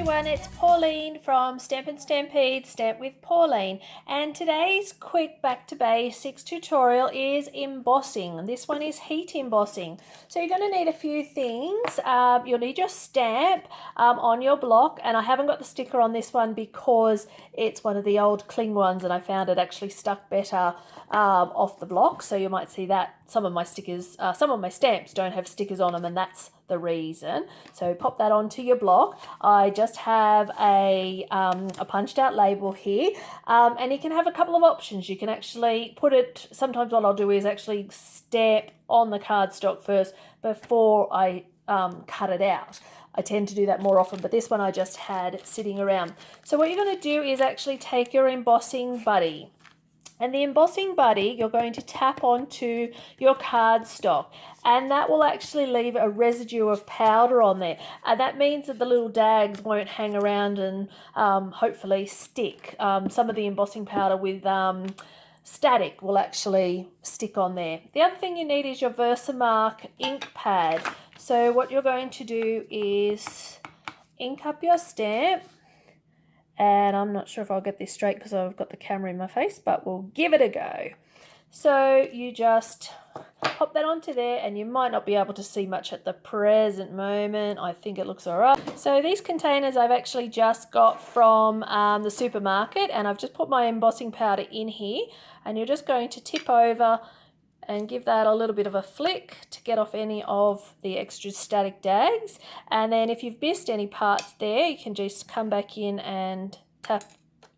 everyone, it's Pauline from Stampin' Stampede, Stamp with Pauline, and today's quick back to basics tutorial is embossing. This one is heat embossing. So you're going to need a few things. You'll need your stamp on your block, and I haven't got the sticker on this one because it's one of the old cling ones and I found it actually stuck better off the block. So you might see that some of my stamps don't have stickers on them, and that's the reason. So pop that onto your block. I just have a punched out label here, and you can have a couple of options. You can actually put it, sometimes what I'll do is actually stamp on the cardstock first before I cut it out. I tend to do that more often, but this one I just had sitting around. So what you're going to do is actually take your embossing buddy. And the embossing buddy, you're going to tap onto your cardstock, and that will actually leave a residue of powder on there. And that means that the little dags won't hang around and hopefully stick. Some of the embossing powder with static will actually stick on there. The other thing you need is your Versamark ink pad. So what you're going to do is ink up your stamp. And I'm not sure if I'll get this straight because I've got the camera in my face, but we'll give it a go. So you just pop that onto there, and you might not be able to see much at the present moment. I think it looks all right. So these containers I've actually just got from the supermarket, and I've just put my embossing powder in here, and you're just going to tip over and give that a little bit of a flick to get off any of the extra static dags. And then if you've missed any parts there, you can just come back in and tap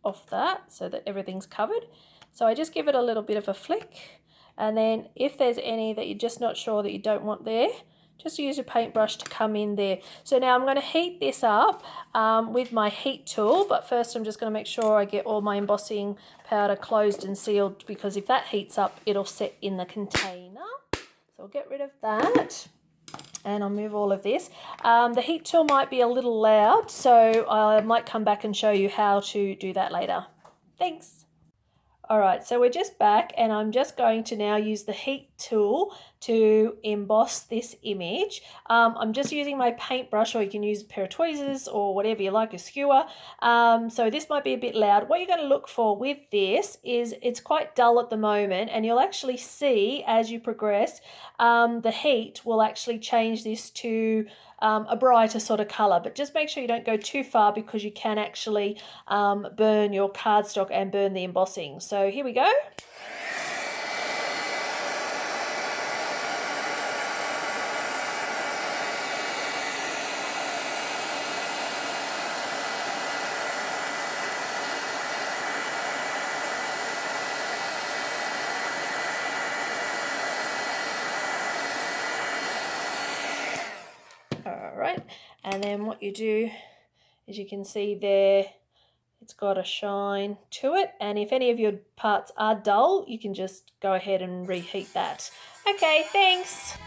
off that so that everything's covered. So I just give it a little bit of a flick, and then if there's any that you're just not sure that you don't want there, just use your paintbrush to come in there. So now I'm going to heat this up with my heat tool, but first I'm just going to make sure I get all my embossing powder closed and sealed, because if that heats up, it'll set in the container. So I'll get rid of that, and I'll move all of this. The heat tool might be a little loud, so I might come back and show you how to do that later. Thanks. Alright, so we're just back, and I'm just going to now use the heat tool to emboss this image. I'm just using my paintbrush, or you can use a pair of tweezers or whatever you like, a skewer. So this might be a bit loud. What you're going to look for with this is it's quite dull at the moment, and you'll actually see as you progress, the heat will actually change this to a brighter sort of colour, but just make sure you don't go too far, because you can actually burn your cardstock and burn the embossing. So here we go. Alright, and then what you do is, you can see there it's got a shine to it, and if any of your parts are dull, you can just go ahead and reheat that. Okay, thanks.